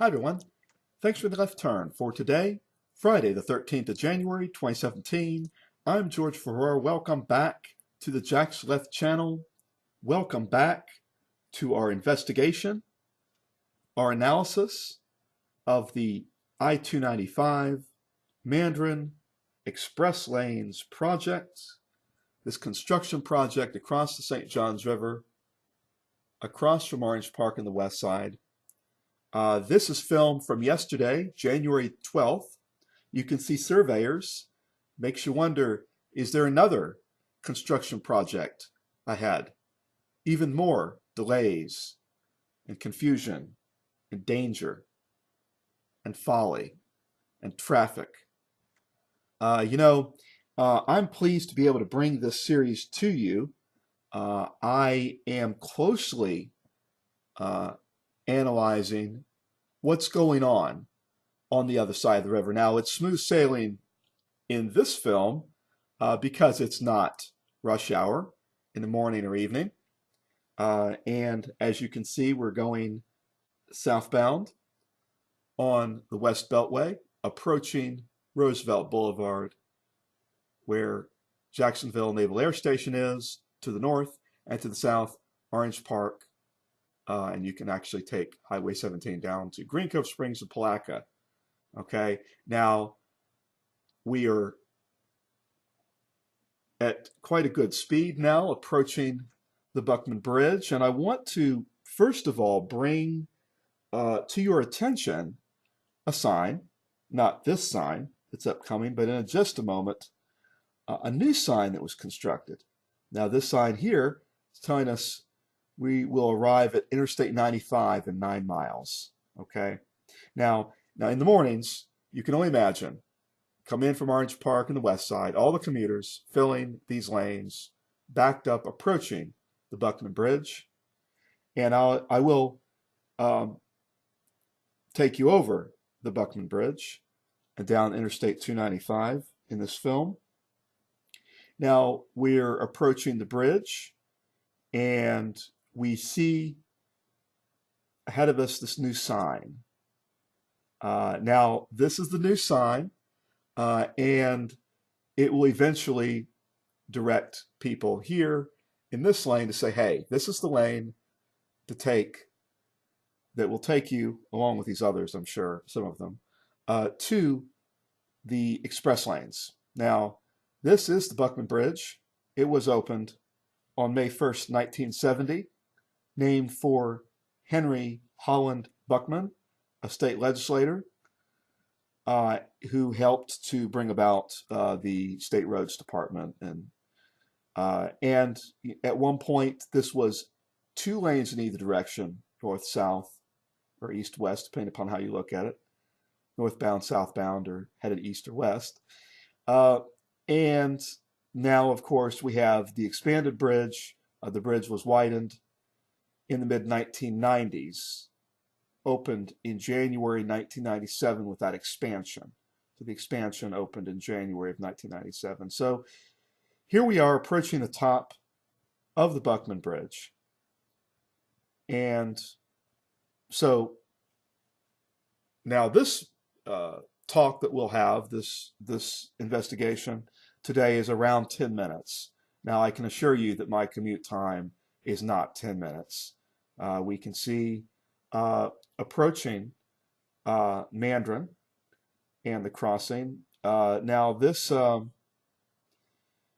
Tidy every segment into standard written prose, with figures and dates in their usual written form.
Hi everyone, thanks for the left turn for today, Friday the 13th of January 2017. I'm George Ferrara. Welcome back to the Jack's Left channel. Welcome back to our investigation, our analysis of the I-295 Mandarin Express Lanes project, this construction project across the St. Johns River, across from Orange Park on the west side. This is filmed from yesterday, January 12th. You can see surveyors. Makes you wonder, is there another construction project ahead? Even more delays and confusion and danger and folly and traffic. I'm pleased to be able to bring this series to you. I am closely analyzing what's going on the other side of the river. Now, it's smooth sailing in this film because it's not rush hour in the morning or evening. And as you can see, we're going southbound on the West Beltway, approaching Roosevelt Boulevard, where Jacksonville Naval Air Station is to the north, and to the south, Orange Park. And you can actually take Highway 17 down to Green Cove Springs and Palatka. Okay, now we are at quite a good speed now, approaching the Buckman Bridge. And I want to, first of all, bring to your attention a sign, not this sign that's upcoming, but in just a moment, a new sign that was constructed. Now, this sign here is telling us we will arrive at Interstate 95 in 9 miles. Okay. Now in the mornings, you can only imagine, come in from Orange Park on the west side, all the commuters filling these lanes, backed up, approaching the Buckman Bridge. And I will take you over the Buckman Bridge and down Interstate 295 in this film. Now we're approaching the bridge, and we see ahead of us this new sign. Now, this is the new sign, and it will eventually direct people here in this lane to say, hey, this is the lane to take that will take you, along with these others, I'm sure, some of them, to the express lanes. Now, this is the Buckman Bridge. It was opened on May 1st, 1970, named for Henry Holland Buckman, a state legislator who helped to bring about the State Roads Department. And at one point, this was 2 lanes in either direction, north-south or east-west, depending upon how you look at it, northbound, southbound, or headed east or west. And now, of course, we have the expanded bridge. The bridge was widened in the mid-1990s, opened in January 1997 with that expansion. So the expansion opened in January of 1997. So here we are approaching the top of the Buckman Bridge. And so now this talk that we'll have, this investigation today, is around 10 minutes. Now, I can assure you that my commute time is not 10 minutes. We can see approaching Mandarin and the crossing. Now, this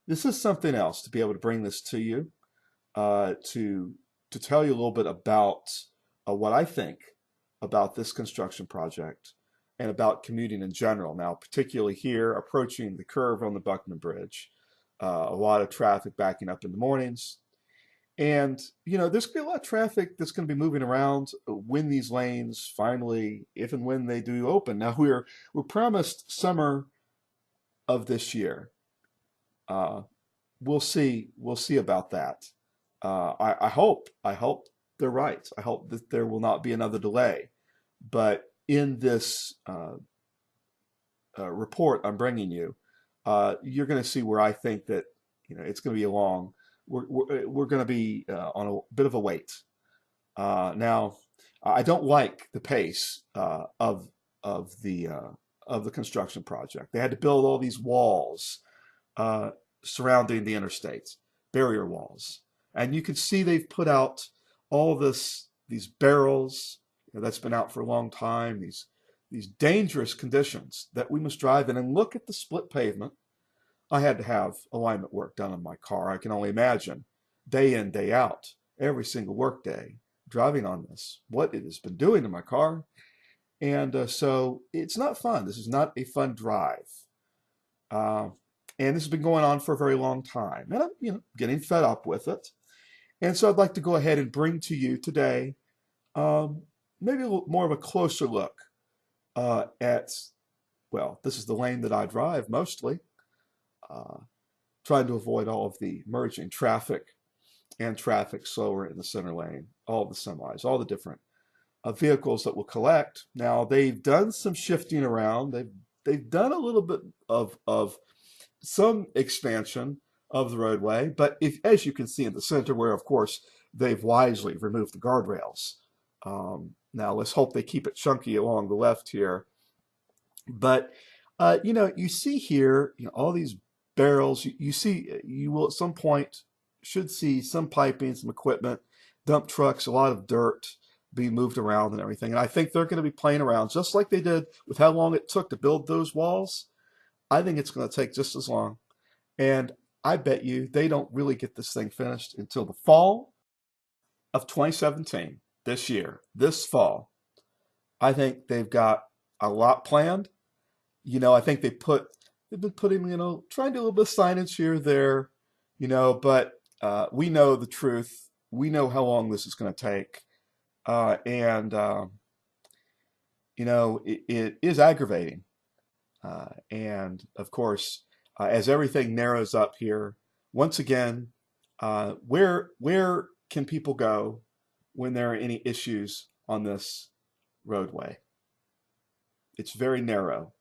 is something else to be able to bring this to you, to tell you a little bit about what I think about this construction project and about commuting in general. Now, particularly here, approaching the curve on the Buckman Bridge, a lot of traffic backing up in the mornings. And, there's going to be a lot of traffic that's going to be moving around when these lanes finally, if and when they do open. Now, we're promised summer of this year. We'll see about that. I hope they're right. I hope that there will not be another delay. But in this report I'm bringing you, you're going to see where I think that it's going to be a long. We're going to be on a bit of a wait. Now, I don't like the pace of the construction project. They had to build all these walls uh, surrounding the interstates, barrier walls, and you can see they've put out all these barrels, that's been out for a long time. These dangerous conditions that we must drive in, and look at the split pavement. I had to have alignment work done on my car. I can only imagine day in, day out, every single work day, driving on this, what it has been doing to my car. And so it's not fun. This is not a fun drive. Uh, and this has been going on for a very long time. And I'm, getting fed up with it. And so I'd like to go ahead and bring to you today um, maybe a little more of a closer look at, well, this is the lane that I drive mostly, uh, trying to avoid all of the merging traffic and traffic slower in the center lane, all the semis, all the different vehicles that will collect. Now they've done some shifting around. They've done a little bit of some expansion of the roadway, but as you can see in the center, where of course they've wisely removed the guardrails. Now let's hope they keep it chunky along the left here. But you see here, all these barrels. You will at some point should see some piping, some equipment, dump trucks, a lot of dirt being moved around and everything. And I think they're going to be playing around just like they did with how long it took to build those walls. I think it's going to take just as long. And I bet you they don't really get this thing finished until the fall of 2017, this year, this fall. I think they've got a lot planned. I think they've been putting, trying to do a little bit of signage here, there, but we know the truth. We know how long this is going to take. It is aggravating. And of course, as everything narrows up here, once again, where can people go when there are any issues on this roadway? It's very narrow.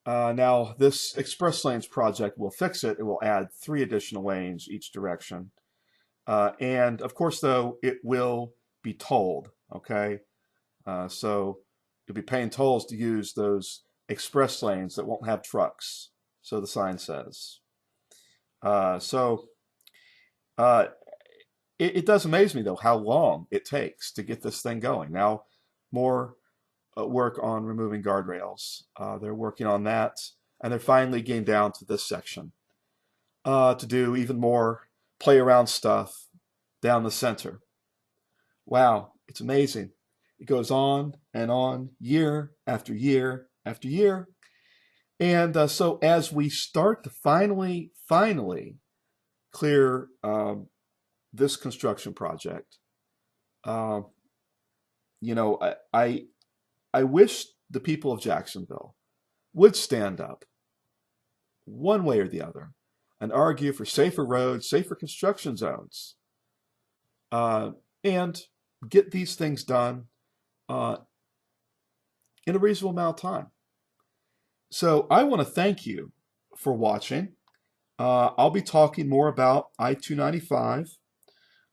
Now, this express lanes project will fix it. It will add 3 additional lanes each direction. And of course, though, it will be tolled, okay? So you'll be paying tolls to use those express lanes that won't have trucks, so the sign says. It does amaze me, though, how long it takes to get this thing going. Now, more work on removing guardrails. They're working on that, and they're finally getting down to this section to do even more play around stuff down the center. Wow, it's amazing. It goes on, year after year after year. And so as we start to finally clear this construction project, I wish the people of Jacksonville would stand up one way or the other and argue for safer roads, safer construction zones, and get these things done in a reasonable amount of time. So I want to thank you for watching. I'll be talking more about I-295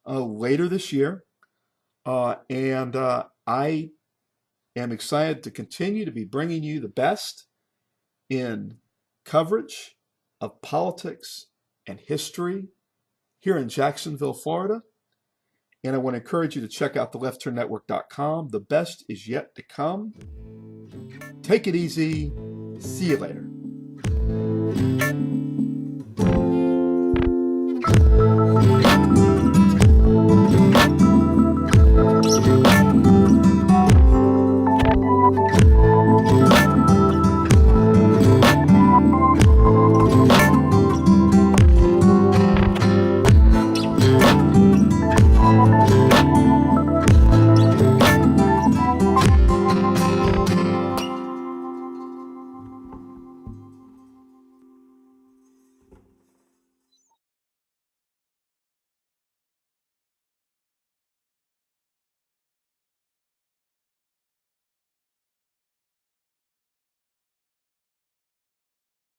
later this year, and I am excited to continue to be bringing you the best in coverage of politics and history here in Jacksonville, Florida. And I want to encourage you to check out theleftturnetwork.com. The best is yet to come. Take it easy. See you later.